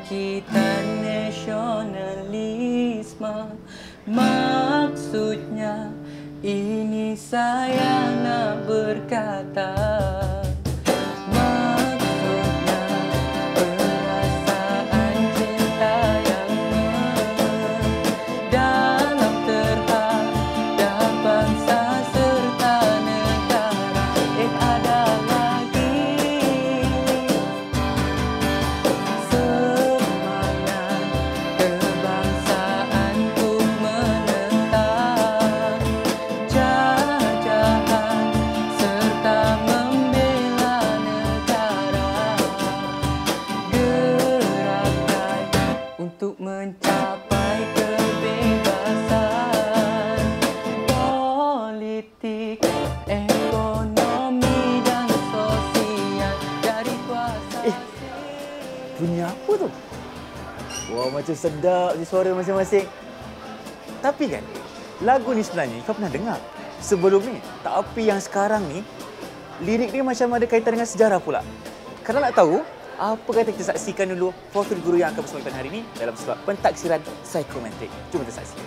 Kita nasionalisme, maksudnya ini saya nak berkata. Maksudnya perasaan cinta yang mendalam terhadap bangsa serta negara. Ada lagi semangat kebangsaan untuk menentang jajahan serta membela negara. Gerakan untuk mencapai kebebasan politik, ekonomi dan sosial dari kuasa. Bunyi apa tu? Wah, macam sedap je suara masing-masing. Tapi kan, lagu ni sebenarnya kau pernah dengar sebelum ni. Tapi yang sekarang ni, lirik dia macam ada kaitan dengan sejarah pula. Kalau nak tahu, apa kata kita saksikan dulu profil guru yang akan bersama kita hari ini dalam slot pentaksiran psikometrik. Jom kita saksikan.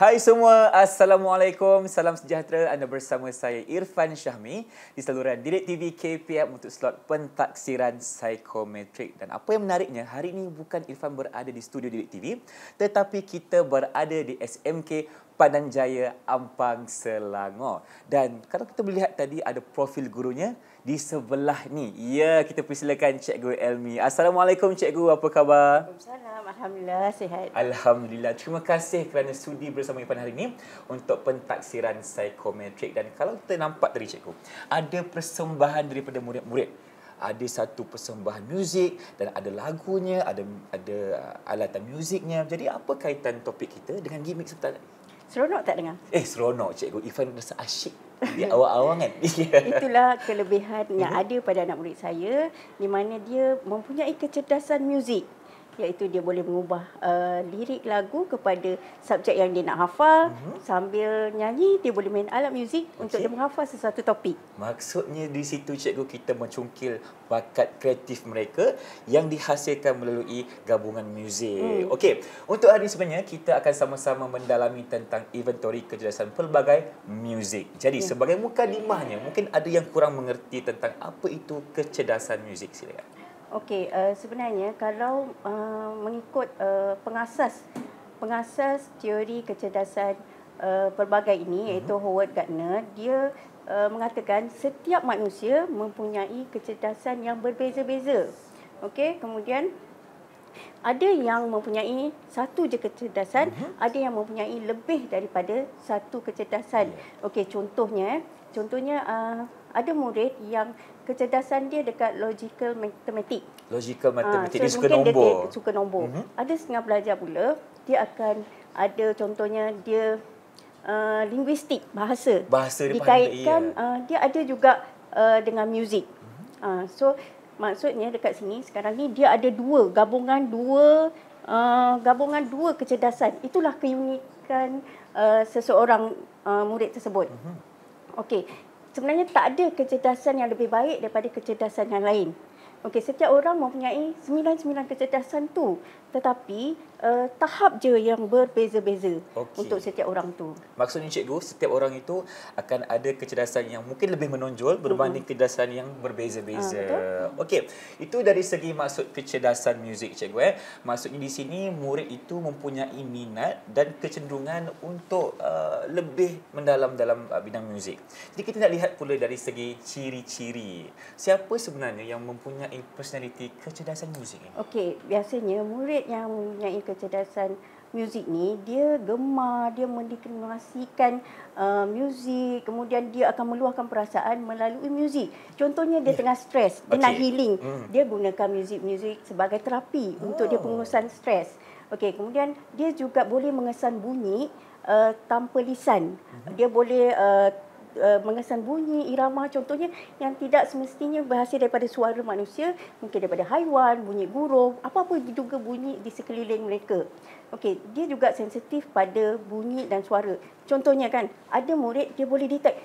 Hai semua, Assalamualaikum, salam sejahtera. Anda bersama saya Irfan Syahmi di saluran Didik TV KPM untuk slot pentaksiran psikometrik. Dan apa yang menariknya, hari ini bukan Irfan berada di studio Didik TV, tetapi kita berada di SMK Pandan Jaya, Ampang, Selangor. Dan kalau kita melihat tadi ada profil gurunya di sebelah ni. Ya, kita persilakan Cikgu Elmi. Assalamualaikum Cikgu, apa khabar? Waalaikumsalam. Alhamdulillah, sihat. Alhamdulillah. Terima kasih kerana sudi bersama Irfan hari ini untuk pentaksiran psikometrik. Dan kalau kita nampak tadi Cikgu, ada persembahan daripada murid-murid. Ada satu persembahan muzik dan ada lagunya, ada alatan muziknya. Jadi apa kaitan topik kita dengan gimmick sebentar tadi? Seronok tak dengar? Seronok Cikgu. Irfan rasa asyik di awal-awal kan? Itulah kelebihan yang ada pada anak murid saya, di mana dia mempunyai kecerdasan muzik. Iaitu dia boleh mengubah lirik lagu kepada subjek yang dia nak hafal. Sambil nyanyi, dia boleh main alat muzik untuk dia menghafal sesuatu topik. Maksudnya di situ Cikgu, kita mencungkil bakat kreatif mereka yang dihasilkan melalui gabungan muzik. Okey, untuk hari ini sebenarnya kita akan sama-sama mendalami tentang inventory kecerdasan pelbagai muzik. Jadi sebagai mukadimahnya, mungkin ada yang kurang mengerti tentang apa itu kecerdasan muzik. Silakan. Okey, sebenarnya kalau mengikut pengasas teori kecerdasan pelbagai ini, iaitu Howard Gardner, dia mengatakan setiap manusia mempunyai kecerdasan yang berbeza-beza. Okey, kemudian ada yang mempunyai satu je kecerdasan, ada yang mempunyai lebih daripada satu kecerdasan. Okey, contohnya ada murid yang kecerdasan dia dekat logical matematik. Logical matematik, So dia suka mungkin nombor. Dia suka nombor. Ada setengah pelajar pula, dia akan ada contohnya dia linguistik, bahasa. Bahasa dia dikaitkan, dia ada juga dengan muzik. So maksudnya dekat sini sekarang ni dia ada gabungan dua kecerdasan. Itulah keunikan seseorang murid tersebut. Okey, sebenarnya tak ada kecerdasan yang lebih baik daripada kecerdasan yang lain. Okey, setiap orang mempunyai 9 kecerdasan tu, tetapi tahap je yang berbeza-beza untuk setiap orang tu. Maksudnya Cikgu, setiap orang itu akan ada kecerdasan yang mungkin lebih menonjol berbanding kecerdasan yang berbeza-beza. Okey, itu dari segi maksud kecerdasan muzik Cikgu. Maksudnya di sini murid itu mempunyai minat dan kecenderungan untuk lebih mendalam dalam bidang muzik. Jadi kita nak lihat pula dari segi ciri-ciri. Siapa sebenarnya yang mempunyai personaliti kecerdasan muzik ini? Okey, biasanya murid yang mempunyai kecerdasan muzik ni, dia gemar, dia mendeklarasikan muzik, kemudian dia akan meluahkan perasaan melalui muzik. Contohnya dia tengah stres, dia nak healing, dia gunakan muzik-muzik sebagai terapi untuk dia pengurusan stres. Okey, kemudian dia juga boleh mengesan bunyi tanpa lisan. Dia boleh mengesan bunyi, irama contohnya yang tidak semestinya berhasil daripada suara manusia, mungkin daripada haiwan, bunyi burung, apa-apa diduga bunyi di sekeliling mereka. Okey, dia juga sensitif pada bunyi dan suara. Contohnya kan, ada murid dia boleh detect,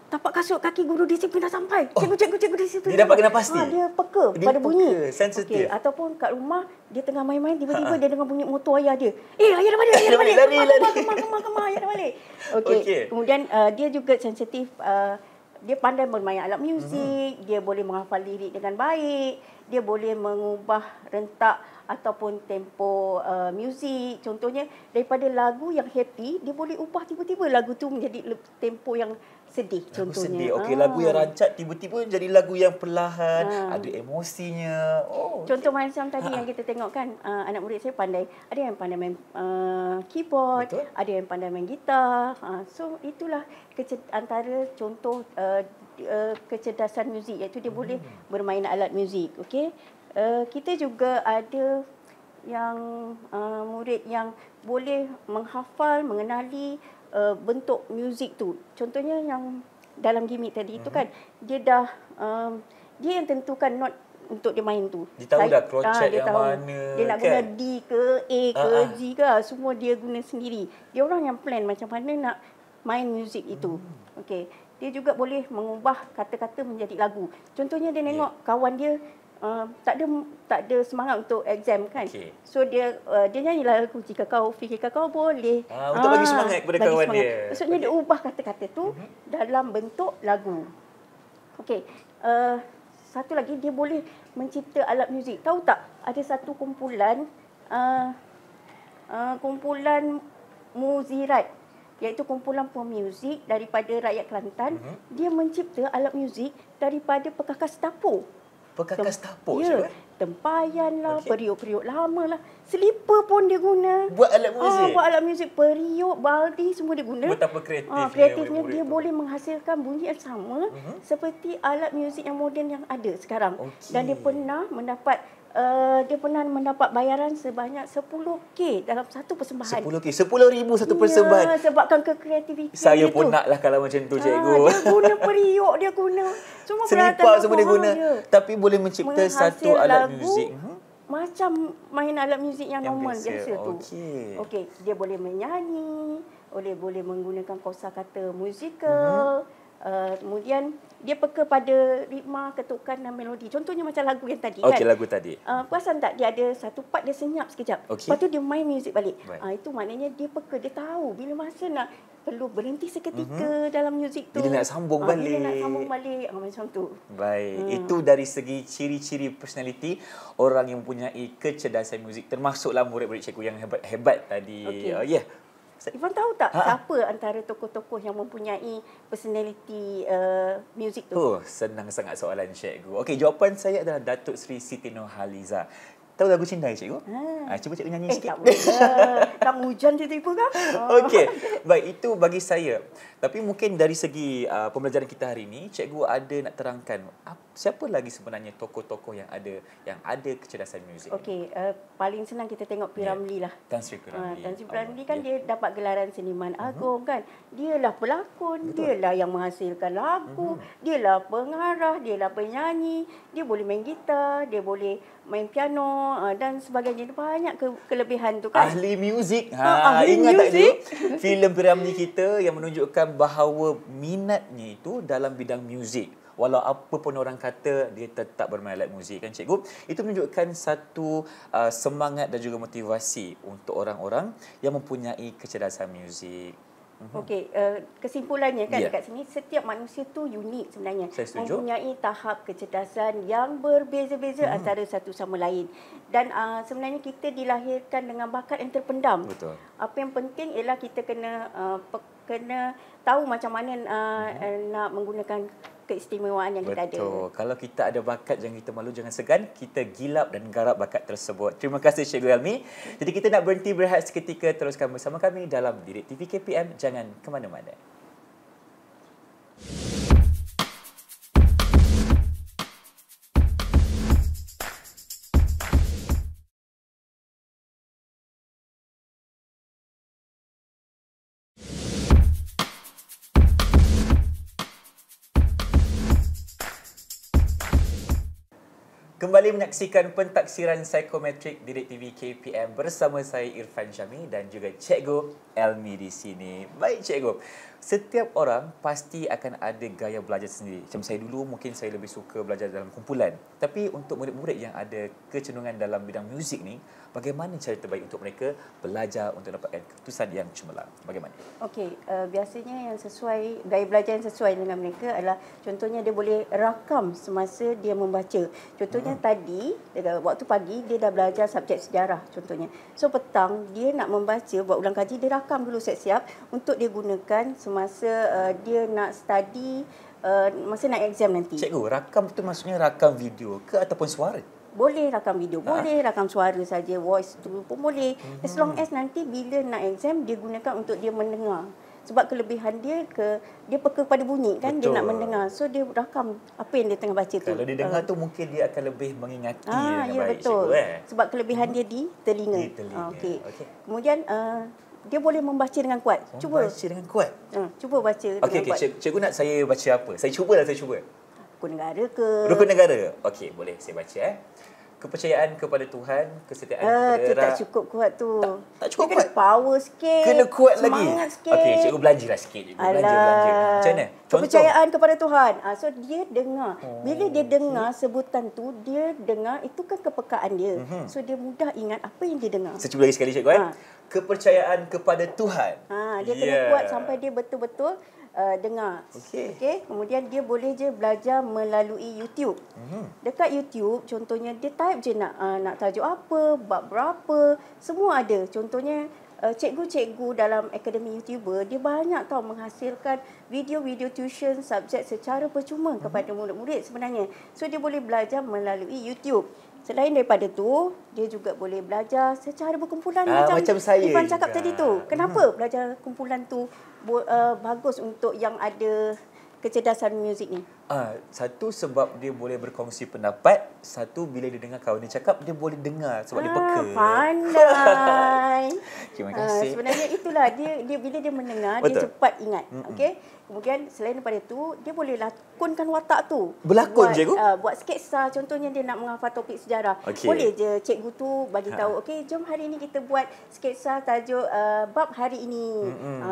tapak kasut kaki guru disiplin dah sampai. Cikgu disiplin. Dia dapat kena pasti. Dia peka Dia pada bunyi. sensitif. Okey, ataupun kat rumah dia tengah main-main tiba-tiba dia dengar bunyi motor ayah dia. Ayah dah balik, ayah dah balik. Lari. Kemar, ayah dah balik. Okey. Kemudian dia juga sensitif, dia pandai bermain alat muzik, dia boleh menghafal lirik dengan baik, dia boleh mengubah rentak ataupun tempo muzik. Contohnya daripada lagu yang happy, dia boleh ubah tiba-tiba lagu tu menjadi tempo yang sedih Lagu contohnya. sedih. Okey, lagu yang rancak tiba-tiba jadi lagu yang perlahan, ada emosinya. Contoh macam tadi yang kita tengok kan, anak murid saya pandai. Ada yang pandai main keyboard, Betul. ada yang pandai main gitar. So itulah antara contoh kecerdasan muzik, iaitu dia boleh bermain alat muzik. Okey. Kita juga ada yang murid yang boleh menghafal, mengenali bentuk muzik tu. Contohnya yang dalam gimmick tadi itu kan, dia dah dia yang tentukan not untuk dia main tu. Dia tahu dah crochet yang mana, dia nak kan? guna D ke A ke G ke, semua dia guna sendiri. Dia orang yang plan macam mana nak main muzik itu. Okey. Dia juga boleh mengubah kata-kata menjadi lagu. Contohnya dia tengok kawan dia tak ada semangat untuk exam kan. Okey. So dia nyanyilah lagu Jika Kau Fikirkan Kau Boleh. Untuk bagi semangat kepada kawan dia. Maksudnya dia ubah kata-kata tu dalam bentuk lagu. Okey. Satu lagi, dia boleh mencipta alat muzik. Tahu tak, ada satu kumpulan kumpulan Muzirat, iaitu kumpulan pemuzik daripada rakyat Kelantan. Dia mencipta alat muzik daripada perkakas dapur. Perkakas dapur, Ya, tempayan lah, periuk-periuk lama lah. Selipar pun dia guna. Buat alat muzik. Buat alat muzik, periuk, baldi semua dia guna. Betapa kreatifnya. Kreatifnya murid-murid dia tu. boleh menghasilkan bunyi yang sama seperti alat muzik yang moden yang ada sekarang. Okey. Dan dia pernah mendapat bayaran sebanyak 10K dalam satu persembahan. 10K, 10,000 satu persembahan. Ya, sebabkan kekreativitian Saya dia pun tu. naklah kalau macam tu, cikgu. Dia guna periuk, dia guna semua Selipar semua dia dapur, guna. ya. Tapi boleh mencipta satu Menghasil alat lagu muzik. macam main alat muzik yang Yang normal biasa. biasa tu. Okey. Dia boleh menyanyi, boleh menggunakan kosakata musikal. Kemudian dia peka pada ritma, ketukan dan melodi. Contohnya macam lagu yang tadi kan. Okey, lagu tadi. Perasan tak, dia ada satu part dia senyap sekejap. Okey. Lepas tu dia main muzik balik. Baik. Itu maknanya dia peka, dia tahu bila masa nak perlu berhenti seketika dalam muzik tu. Bila nak sambung balik. Bila nak sambung balik. Macam tu. Baik, itu dari segi ciri-ciri personality orang yang mempunyai kecerdasan muzik, termasuklah murid-murid cikgu yang hebat-hebat tadi. Okey. Ifan tahu tak siapa antara tokoh-tokoh yang mempunyai personality muzik tu? Senang sangat soalan cikgu. Okey, jawapan saya adalah Datuk Seri Siti Nurhaliza. Tahu lagu Cindai, cikgu? Cuba cikgu nyanyi sikit. Tak boleh. Tak hujan tiba-tiba kan? Okey. Baik, itu bagi saya. Tapi mungkin dari segi pembelajaran kita hari ini, cikgu ada nak terangkan siapa lagi sebenarnya tokoh-tokoh yang ada kecerdasan muzik. Okey, paling senang kita tengok P. Ramlee lah. Tan Sri P. Ramlee. Tan Sri P. Ramlee kan dia dapat gelaran seniman agung kan. Dialah pelakon, dialah yang menghasilkan lagu, dialah pengarah, dialah penyanyi, dia boleh main gitar, dia boleh main piano dan sebagainya. Dia banyak kelebihan tu kan. Ahli muzik. Ahli Ingat tak muzik? cikgu? Filem P. Ramlee kita yang menunjukkan bahawa minatnya itu dalam bidang muzik. Walau apa pun orang kata, dia tetap bermain alat muzik kan cikgu. Itu menunjukkan satu semangat dan juga motivasi untuk orang-orang yang mempunyai kecerdasan muzik. Okey, kesimpulannya kan dekat sini, setiap manusia tu unik sebenarnya. Saya setuju. Mempunyai tahap kecerdasan yang berbeza-beza antara satu sama lain. Dan sebenarnya kita dilahirkan dengan bakat yang terpendam. Betul. Apa yang penting ialah kita kena tahu macam mana nak menggunakan keistimewaan yang kita ada. Betul. Kalau kita ada bakat, jangan kita malu, jangan segan. Kita gilap dan garap bakat tersebut. Terima kasih Cikgu Elmi. Jadi kita nak berhenti berehat seketika. Teruskan bersama kami dalam Didik TV KPM. Jangan ke mana-mana. Kembali menyaksikan pentaksiran psikometrik Didik TV KPM bersama saya Irfan Syahmi dan juga Cikgu Elmi di sini. Baik Cikgu, setiap orang pasti akan ada gaya belajar sendiri. Macam saya dulu, mungkin saya lebih suka belajar dalam kumpulan. Tapi untuk murid-murid yang ada kecenderungan dalam bidang muzik ni, bagaimana cara terbaik untuk mereka belajar untuk dapatkan keputusan yang cemerlang? Bagaimana? Okey, biasanya yang sesuai, gaya belajar yang sesuai dengan mereka adalah contohnya dia boleh rakam semasa dia membaca. Contohnya tadi, waktu pagi dia dah belajar subjek sejarah contohnya. So petang dia nak membaca, buat ulang kaji, dia rakam dulu siap-siap untuk dia gunakan semasa dia nak study, masa nak exam nanti. Cikgu, rakam tu maksudnya rakam video ke ataupun suara? Boleh rakam video, boleh rakam suara saja, voice tu pun boleh. As long as nanti bila nak exam dia gunakan untuk dia mendengar. Sebab kelebihan dia dia peka pada bunyi kan. Betul. Dia nak mendengar. So dia rakam apa yang dia tengah baca tu. Kalau dia dengar tu mungkin dia akan lebih mengingati dengan ya, baik. Betul. Cikgu, Sebab kelebihan dia di telinga. Okey. Kemudian dia boleh membaca dengan kuat. Cuba baca dengan kuat. Cuba baca dengan kuat. Cikgu nak saya baca apa? Saya cuba. Rukun negara ke? Rukun negara. Okey, boleh saya baca Kepercayaan kepada Tuhan, kesetiaan kepada tu tak cukup kuat tu. Tak cukup kuat. Kena power sikit. Kena kuat lagi. Semangat sikit. Okey, cikgu belanjalah sikit. Belanja. Macam mana? Kepercayaan kepada Tuhan. So dia dengar. Bila dia dengar sebutan tu, dia dengar, itu kan kepekaan dia. So dia mudah ingat apa yang dia dengar. Saya cuba lagi sekali cikgu. Kepercayaan kepada Tuhan. Dia kena kuat sampai dia betul-betul dengar. Okey. Kemudian dia boleh je belajar melalui YouTube. Dekat YouTube contohnya dia type je nak tajuk apa, bab berapa, semua ada. Contohnya cikgu-cikgu dalam akademi YouTuber, dia banyak tahu menghasilkan video-video tuition subjek secara percuma kepada murid-murid sebenarnya. So dia boleh belajar melalui YouTube. Selain daripada tu, dia juga boleh belajar secara berkumpulan macam saya Irfan cakap tadi tu. Kenapa belajar kumpulan tu bagus untuk yang ada kecerdasan muzik ni? Satu sebab dia boleh berkongsi pendapat. Satu bila dia dengar kawan dia cakap, dia boleh dengar sebab dia peka. Pandai. Terima kasih. Sebenarnya itulah dia bila dia mendengar, betul, dia cepat ingat. Okey. Kemudian selain daripada itu, dia boleh lakonkan watak tu. Berlakon cikgu? Buat sketsa, contohnya dia nak menghafal topik sejarah. Boleh je cikgu tu bagi tahu, okey, jom hari ini kita buat sketsa tajuk bab hari ini.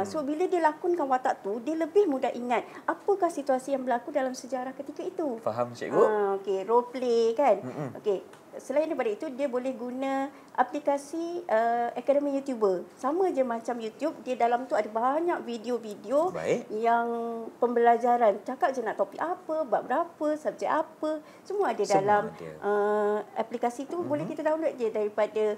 So bila dia lakonkan watak tu, dia lebih mudah ingat apakah situasi yang berlaku dalam sejarah ketika itu. Faham cikgu? Okey, role play kan. Okey. Selain daripada itu, dia boleh guna aplikasi akademi YouTuber. Sama je macam YouTube, dia dalam tu ada banyak video-video yang pembelajaran. Cakap je nak topik apa, bab berapa, subjek apa, semua ada dalam aplikasi tu. Boleh kita download je daripada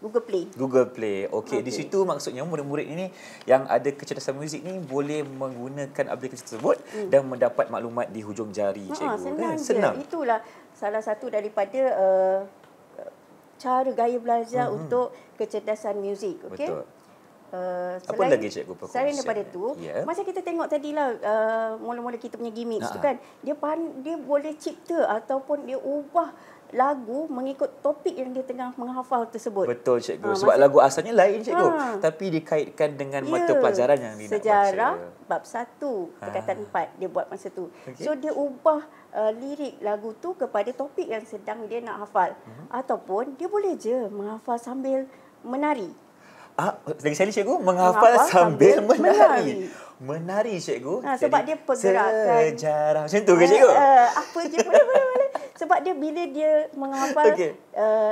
Google Play. Okey, di situ maksudnya murid-murid ini yang ada kecerdasan muzik ni boleh menggunakan aplikasi tersebut dan mendapat maklumat di hujung jari cikgu. Senang. Itulah salah satu daripada cara gaya belajar untuk kecerdasan muzik. Okey. Betul. Apa lagi cikgu perkongsian? Selain daripada tu, macam kita tengok tadilah mula-mula kita punya gimmicks tu kan, dia boleh cipta ataupun dia ubah lagu mengikut topik yang dia tengah menghafal tersebut. Betul cikgu. Sebab lagu asalnya lain cikgu, tapi dikaitkan dengan mata pelajaran yang dia nak baca. Sejarah bab 1 perkataan 4 dia buat masa tu. So dia ubah lirik lagu tu kepada topik yang sedang dia nak hafal. Ataupun dia boleh je menghafal sambil menari. Lagi sekali cikgu, menghafal sambil menari. Menari cikgu. Sebab dia pergerakan sejarah. Macam tu ke cikgu? Apa je boleh. Sebab dia bila dia menghafal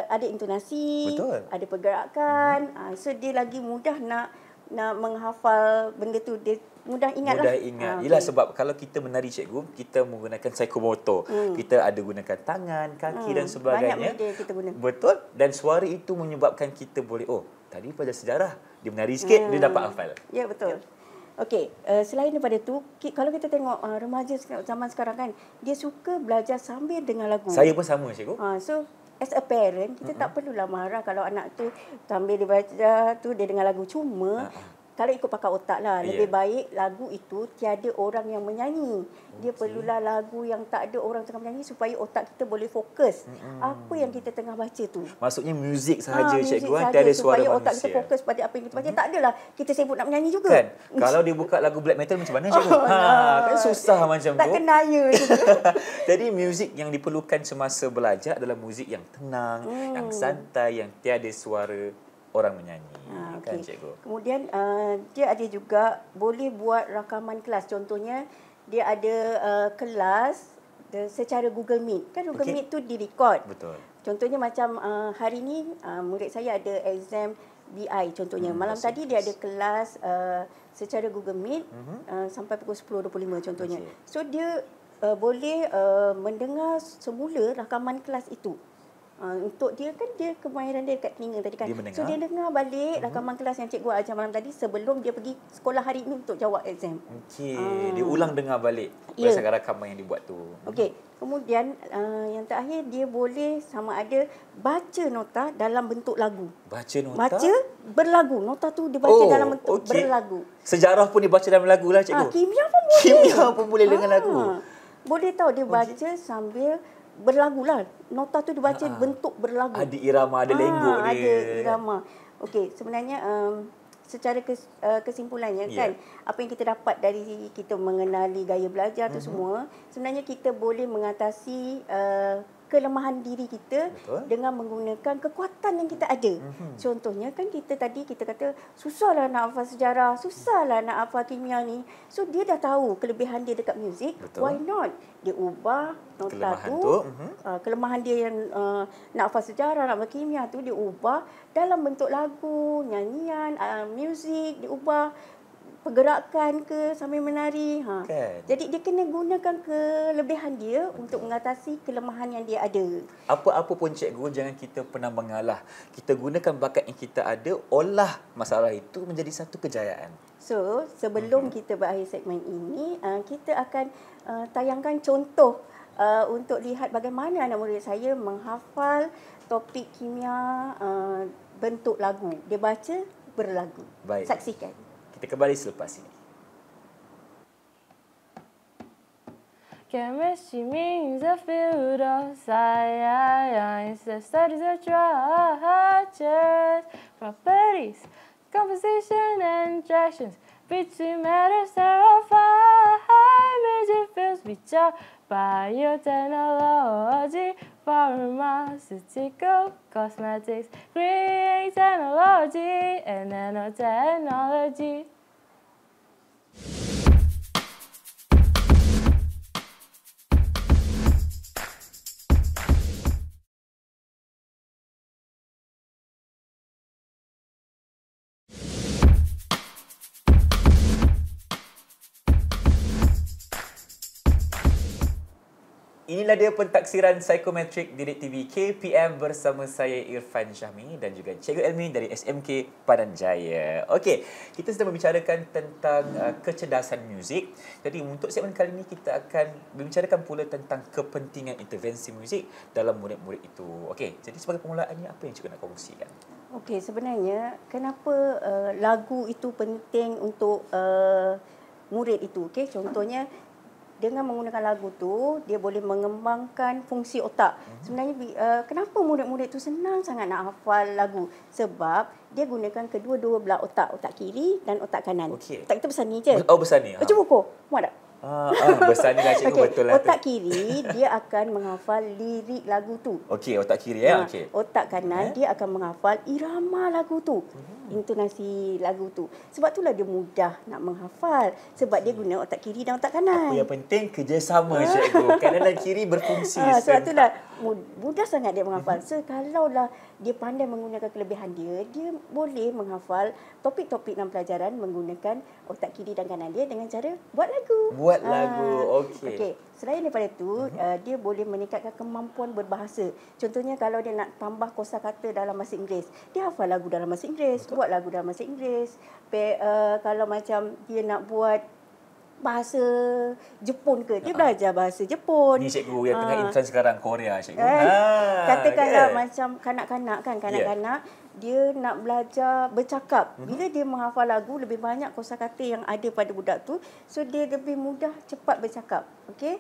ada intonasi, ada pergerakan. So dia lagi mudah nak menghafal benda tu, dia mudah ingat. Mudah ingat. Yelah sebab kalau kita menari cikgu, kita menggunakan psikomotor. Kita ada gunakan tangan, kaki dan sebagainya. Banyak benda kita guna. Betul. Dan suara itu menyebabkan kita boleh, tadi pada sejarah, dia menari sikit, dia dapat hafal. Ya, betul. Okey, selain daripada tu, kalau kita tengok remaja zaman sekarang kan, dia suka belajar sambil dengar lagu. Saya pun sama, cikgu. So as a parent, kita tak perlulah marah kalau anak tu sambil dia baca tu dia dengar lagu. Cuma kalau ikut pakai otak lah, lebih baik lagu itu tiada orang yang menyanyi. Dia perlulah lagu yang tak ada orang tengah menyanyi supaya otak kita boleh fokus apa yang kita tengah baca tu. Maksudnya muzik sahaja, Muzik cikgu, sahaja, tiada suara supaya manusia. otak kita fokus pada apa yang kita baca. Tak adalah kita sibuk nak menyanyi juga. Kan? Kalau dia buka lagu black metal macam mana, cikgu? Kan susah macam tak tu. kenaya tu. Jadi muzik yang diperlukan semasa belajar adalah muzik yang tenang, yang santai, yang tiada suara orang menyanyi. Kan, cikgu? Kemudian dia ada juga boleh buat rakaman kelas. Contohnya dia ada kelas secara Google Meet. Kan Google Meet tu direkod. Betul. Contohnya macam hari ni murid saya ada exam BI contohnya. Malam tadi dia ada kelas secara Google Meet sampai pukul 10.25 contohnya. So dia boleh mendengar semula rakaman kelas itu. Untuk dia kan dia kemahiran dia dekat telinga tadi kan. So dia dengar balik rakaman kelas yang cikgu ajar malam tadi sebelum dia pergi sekolah hari ini untuk jawab exam. Dia ulang dengar balik berdasarkan rakaman yang dibuat tu. Okey. Kemudian yang terakhir dia boleh sama ada baca nota dalam bentuk lagu. Baca nota? Baca berlagu. Nota tu dia baca dalam bentuk berlagu. Sejarah pun dibaca dalam lagu lah, cikgu. Kimia pun boleh. Kimia pun boleh dengan lagu. Boleh tahu dia baca sambil berlagu lah. Nota tu dibaca bentuk berlagu. Ada irama, ada lenggok dia. Ada irama. Okey, sebenarnya secara kesimpulannya kan, apa yang kita dapat dari kita mengenali gaya belajar tu semua, sebenarnya kita boleh mengatasi kelemahan diri kita dengan menggunakan kekuatan yang kita ada. Contohnya kan kita tadi kita kata susahlah nak hafal sejarah, susahlah nak hafal kimia ni. So dia dah tahu kelebihan dia dekat muzik. Why not? Dia ubah nota kelemahan dia yang nak hafal sejarah, nak hafal kimia tu dia ubah dalam bentuk lagu, nyanyian, muzik, dia ubah pergerakan ke sambil menari. Kan? Jadi dia kena gunakan kelebihan dia untuk mengatasi kelemahan yang dia ada. Apa-apa pun cikgu, jangan kita pernah mengalah. Kita gunakan bakat yang kita ada, olah masalah itu menjadi satu kejayaan. So, sebelum kita berakhir segmen ini, kita akan tayangkan contoh untuk lihat bagaimana anak murid saya menghafal topik kimia bentuk lagu. Dia baca berlagu. Baik. Saksikan. Kita kembali selepas ini. Chemistry means a field of science that studies the structures, properties, composition, and interactions between matters that are fine. Major fields which are biotechnology, pharmaceutical, cosmetics, green technology, and nanotechnology. Inilah dia pentaksiran psikometrik Didik TV KPM bersama saya Irfan Syahmi dan juga Cikgu Elmi dari SMK Padang Jaya. Okey, kita sedang membicarakan tentang kecerdasan muzik. Jadi untuk segmen kali ini kita akan membicarakan pula tentang kepentingan intervensi muzik dalam murid-murid itu. Okey, jadi sebagai permulaannya apa yang cikgu nak kongsikan? Okey, sebenarnya kenapa lagu itu penting untuk murid itu? Okey, contohnya dengan menggunakan lagu tu, dia boleh mengembangkan fungsi otak. Sebenarnya kenapa murid-murid tu senang sangat nak hafal lagu? Sebab dia gunakan kedua-dua belah otak, otak kiri dan otak kanan. Otak kita besar ni je. Oh, besar ni. Cuba ukur. Muat tak? Besar ni lah cikgu, betul lah. Otak kiri dia akan menghafal lirik lagu tu. Okey, otak kiri ya. Okey. Otak kanan dia akan menghafal irama lagu tu. Intonasi lagu tu. Sebab itulah dia mudah nak menghafal. Sebab dia guna otak kiri dan otak kanan. Apa yang penting kerjasama cikgu. Kanan dan kiri berfungsi. Sebab itulah mudah sangat dia menghafal. So kalaulah dia pandai menggunakan kelebihan dia, dia boleh menghafal topik-topik dalam pelajaran menggunakan otak kiri dan kanan dia dengan cara buat lagu. Buat lagu, okey. Okey. Selain daripada itu, dia boleh meningkatkan kemampuan berbahasa. Contohnya kalau dia nak tambah kosakata dalam bahasa Inggeris, dia hafal lagu dalam bahasa Inggeris, buat lagu dalam bahasa Inggeris. Kalau macam dia nak buat bahasa Jepun ke, dia belajar bahasa Jepun. Ni cikgu yang tengah intern sekarang Korea, cikgu. Katakanlah macam kanak-kanak kan, kanak-kanak dia nak belajar bercakap. Bila dia menghafal lagu, lebih banyak kosakata yang ada pada budak tu, so dia lebih mudah cepat bercakap. Okey.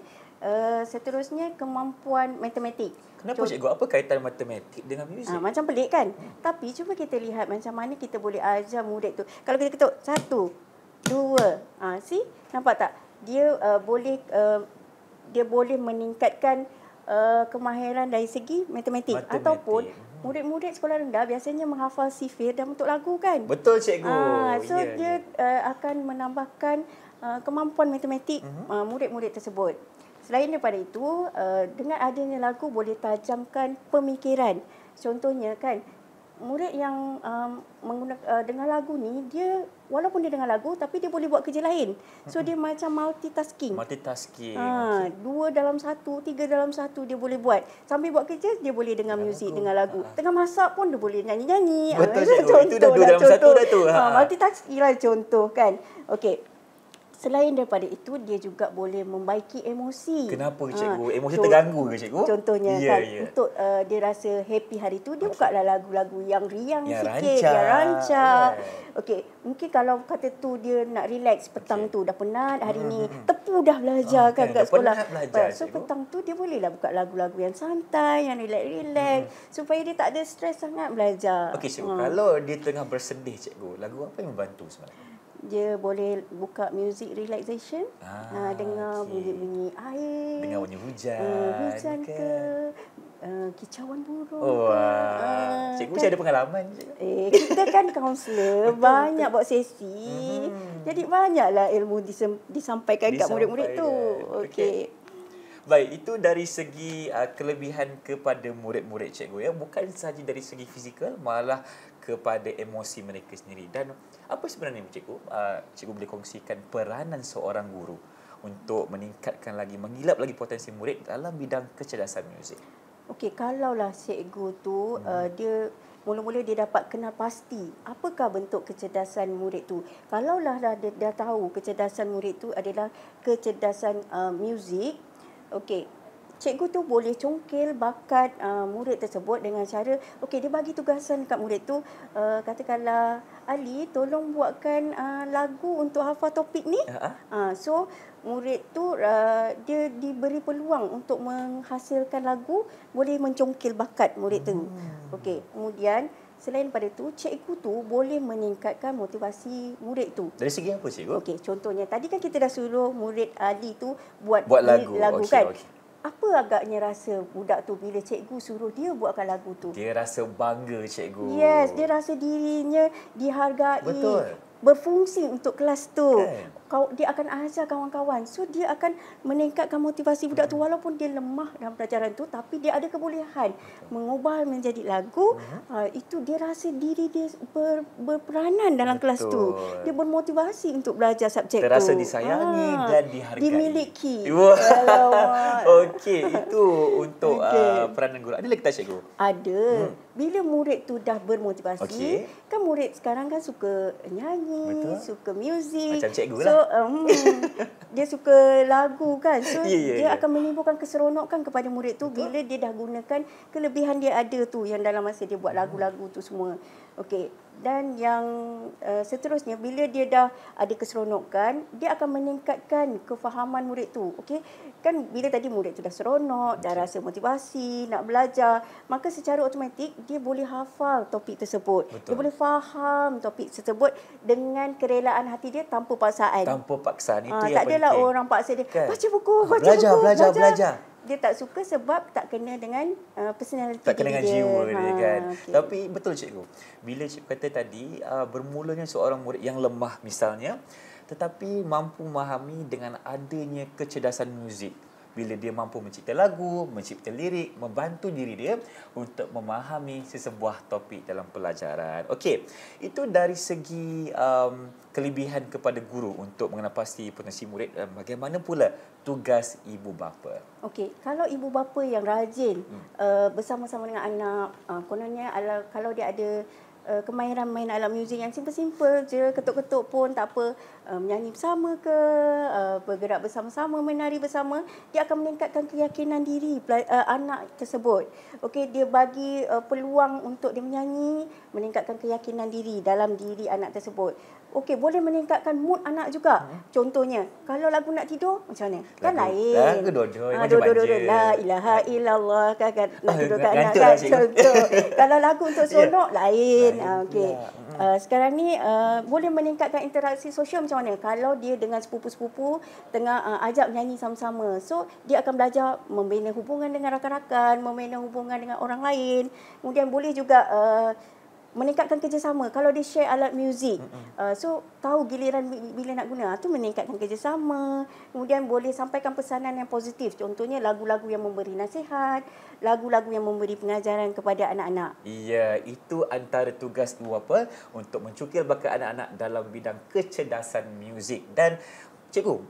Seterusnya kemampuan matematik. Kenapa cikgu? Apa kaitan matematik dengan muzik? Macam pelik kan? Tapi cuba kita lihat macam mana kita boleh ajar murid tu. Kalau kita ketuk 1, 2, see? Nampak tak? Dia boleh meningkatkan kemahiran dari segi matematik. Ataupun murid-murid sekolah rendah biasanya menghafal sifir dan bentuk lagu kan? Betul cikgu. Dia akan menambahkan kemampuan matematik murid-murid tersebut. Selain daripada itu, dengan adanya lagu boleh tajamkan pemikiran. Contohnya kan, murid yang dengar lagu ni, dia walaupun dia dengar lagu tapi dia boleh buat kerja lain. So dia macam multitasking. Multitasking. 2 dalam 1, 3 dalam 1 dia boleh buat. Sambil buat kerja dia boleh dengar muzik, dengar lagu. Tengah masak pun dia boleh nyanyi-nyanyi. Betul cikgu. Itu dah 2 dalam 1 dah tu. Multitasking lah contoh kan. Okey. Selain daripada itu, dia juga boleh membaiki emosi. Kenapa cikgu? Emosi terganggu ke cikgu? Contohnya untuk dia rasa happy hari tu, dia bukalah lagu-lagu yang riang sikit, yang rancak. Okey, mungkin kalau kata tu dia nak relax petang tu, dah penat hari ni, tepu dah belajar kan kat sekolah. So petang tu dia bolehlah buka lagu-lagu yang santai, yang relax-relax, supaya dia tak ada stres sangat belajar. Okey cikgu, kalau dia tengah bersedih cikgu, lagu apa yang membantu sebenarnya? Dia boleh buka music relaxation, dengar bunyi-bunyi air, dengar bunyi hujan, hujan ke, kicauan burung. Cikgu macam ada pengalaman cikgu. Kita kan kaunselor, banyak buat sesi. Jadi banyaklah ilmu disampaikan kat murid-murid tu. Okey. Baik, itu dari segi kelebihan kepada murid-murid cikgu ya, bukan sahaja dari segi fizikal, malah kepada emosi mereka sendiri. Dan apa sebenarnya cikgu? Cikgu boleh kongsikan peranan seorang guru untuk meningkatkan lagi, menggilap lagi potensi murid dalam bidang kecerdasan muzik. Okey, kalaulah cikgu tu dia mula-mula dia dapat kenal pasti apakah bentuk kecerdasan murid tu. Kalaulah dia dah tahu kecerdasan murid tu adalah kecerdasan muzik, okey, cikgu tu boleh congkil bakat murid tersebut dengan cara, okey, dia bagi tugasan kat murid tu, katakanlah, Ali, tolong buatkan lagu untuk hafal topik ni. So murid tu dia diberi peluang untuk menghasilkan lagu, boleh mencongkil bakat murid tu. Okey, kemudian selain daripada tu, cikgu tu boleh meningkatkan motivasi murid tu. Dari segi apa cikgu? Okey, contohnya tadi kan kita dah suruh murid Ali tu buat lagu kan. Apa agaknya rasa budak tu bila cikgu suruh dia buatkan lagu tu? Dia rasa bangga cikgu. Yes, dia rasa dirinya dihargai. Betul. Berfungsi untuk kelas tu. Dia akan ajar kawan-kawan. So dia akan meningkatkan motivasi budak tu walaupun dia lemah dalam pelajaran tu, tapi dia ada kebolehan mengubah menjadi lagu. Itu dia rasa diri dia berperanan dalam kelas tu. Dia bermotivasi untuk belajar subjek tu. Terasa disayangi dan dihargai. Dimiliki. Okey, itu untuk peranan guru. Ada lagi tak cikgu? Ada. Bila murid tu dah bermotivasi, kan murid sekarang kan suka nyanyi, suka muzik. Macam cikgu lah. Dia suka lagu kan. So dia akan menimbulkan keseronokan kepada murid tu bila dia dah gunakan kelebihan dia ada tu yang dalam masa dia buat lagu-lagu tu semua. Okey. Dan yang seterusnya, bila dia dah ada keseronokan, dia akan meningkatkan kefahaman murid tu. Okey. Kan bila tadi murid tu dah seronok, dah rasa motivasi nak belajar, maka secara automatik dia boleh hafal topik tersebut. Dia boleh faham topik tersebut dengan kerelaan hati dia tanpa paksaan. Tanpa paksaan, itu yang tak penting. adalah orang paksa dia, baca buku, belajar. Dia tak suka sebab tak kena dengan personality tak kena dengan dia. jiwa dia kan. Tapi betul cikgu, bila cikgu kata tadi bermulanya seorang murid yang lemah misalnya, tetapi mampu memahami dengan adanya kecerdasan muzik, bila dia mampu mencipta lagu, mencipta lirik, membantu diri dia untuk memahami sesebuah topik dalam pelajaran. Okey, itu dari segi kelebihan kepada guru untuk mengenal pasti potensi murid. Bagaimana pula tugas ibu bapa? Okey, kalau ibu bapa yang rajin bersama-sama dengan anak, kononnya kalau dia ada kemahiran main alat muzik yang simple-simple je, ketuk-ketuk pun tak apa, menyanyi bersama ke, bergerak bersama-sama, menari bersama, dia akan meningkatkan keyakinan diri anak tersebut. Okey, dia bagi peluang untuk dia menyanyi, meningkatkan keyakinan diri dalam diri anak tersebut. Okey, boleh meningkatkan mood anak juga. Contohnya, kalau lagu nak tidur, macam mana? Kan lain. Lagu dodoi, manja-manja. La ilaha illallah, kan nak tidur kat anak kan. Contoh. Kalau lagu untuk seronok, lain. Okey. Sekarang ni, boleh meningkatkan interaksi sosial macam mana? Kalau dia dengan sepupu-sepupu, tengah ajak menyanyi sama-sama. So, dia akan belajar membina hubungan dengan rakan-rakan, membina hubungan dengan orang lain. Kemudian boleh juga meningkatkan kerjasama. Kalau dia share alat muzik, so tahu giliran bila nak guna, tu meningkatkan kerjasama. Kemudian boleh sampaikan pesanan yang positif. Contohnya lagu-lagu yang memberi nasihat, lagu-lagu yang memberi pengajaran kepada anak-anak. Ya, itu antara tugas ibu bapa untuk mencukil bakat anak-anak dalam bidang kecerdasan muzik. Dan cikgu,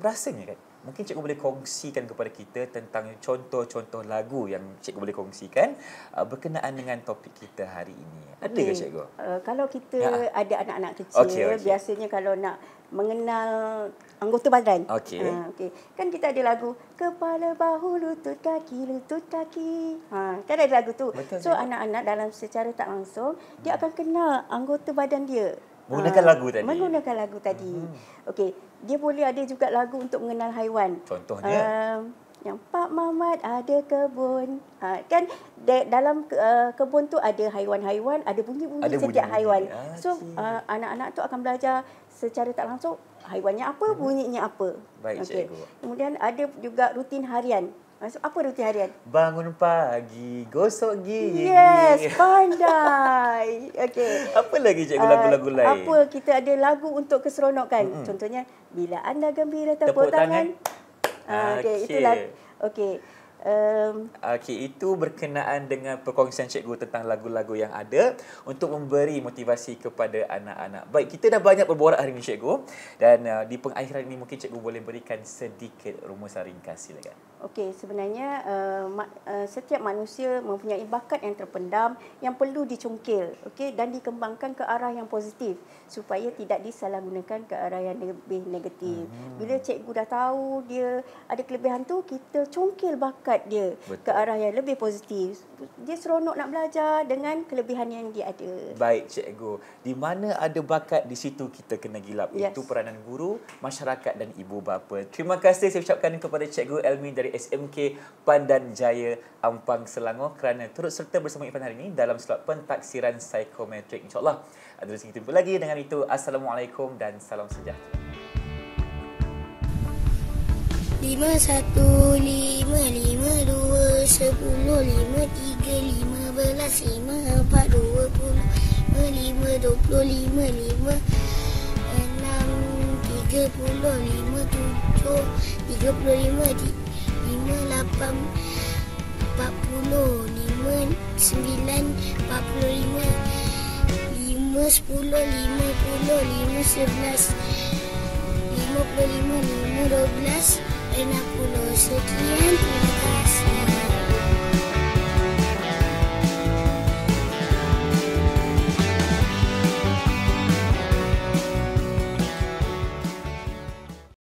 rasanya kan, mungkin cikgu boleh kongsikan kepada kita tentang contoh-contoh lagu yang cikgu boleh kongsikan berkenaan dengan topik kita hari ini. Ada ke cikgu? Kalau kita ada anak-anak kecil, biasanya kalau nak mengenal anggota badan. Kan kita ada lagu kepala, bahu, lutut, kaki. Kan ada lagu tu. Betul, so anak-anak dalam secara tak langsung dia akan kenal anggota badan dia. Menggunakan lagu tadi. Menggunakan lagu tadi. Okey, dia boleh ada juga lagu untuk mengenal haiwan. Contohnya? Yang Pak Mamat ada kebun. Kan dalam kebun tu ada haiwan-haiwan, ada bunyi-bunyi setiap haiwan. So anak-anak tu akan belajar secara tak langsung haiwannya apa, bunyinya apa. Baik, cikgu. Kemudian ada juga rutin harian. Apa rutin harian? Bangun pagi, gosok gigi. Yes, pandai. Okey. Apa lagi cikgu lagu-lagu lain? Apa, kita ada lagu untuk keseronokan. Contohnya, bila anda gembira tepuk tangan. Okey, itulah. Okey. Okey, itu berkenaan dengan perkongsian cikgu tentang lagu-lagu yang ada untuk memberi motivasi kepada anak-anak. Baik, kita dah banyak berborak hari ini cikgu, dan di pengakhiran ini mungkin cikgu boleh berikan sedikit rumusan ringkas, silakan. Okey, sebenarnya setiap manusia mempunyai bakat yang terpendam yang perlu dicungkil, okey, dan dikembangkan ke arah yang positif supaya tidak disalahgunakan ke arah yang lebih negatif. Bila cikgu dah tahu dia ada kelebihan tu, kita cungkil bakat dia ke arah yang lebih positif. Dia seronok nak belajar dengan kelebihan yang dia ada. Baik cikgu, di mana ada bakat di situ kita kena gilap. Itu peranan guru, masyarakat dan ibu bapa. Terima kasih saya ucapkan kepada Cikgu Elmi dari SMK Pandan Jaya, Ampang, Selangor kerana turut serta bersama Irfan hari ini dalam slot pentaksiran psikometrik. InsyaAllah ada rezeki kita jumpa lagi. Dengan itu, Assalamualaikum dan salam sejahtera. 5, 1, 5, 5, 2, 10, 5, 3, 15, 5, 4, 20, 5, 20, 5, 5, 6, 30, 5, 7, 35, 8, 40, 5, 9, 45, 5, 10, 50, 5, 11, 55, 5, 12, 60. Sekian, terima kasih.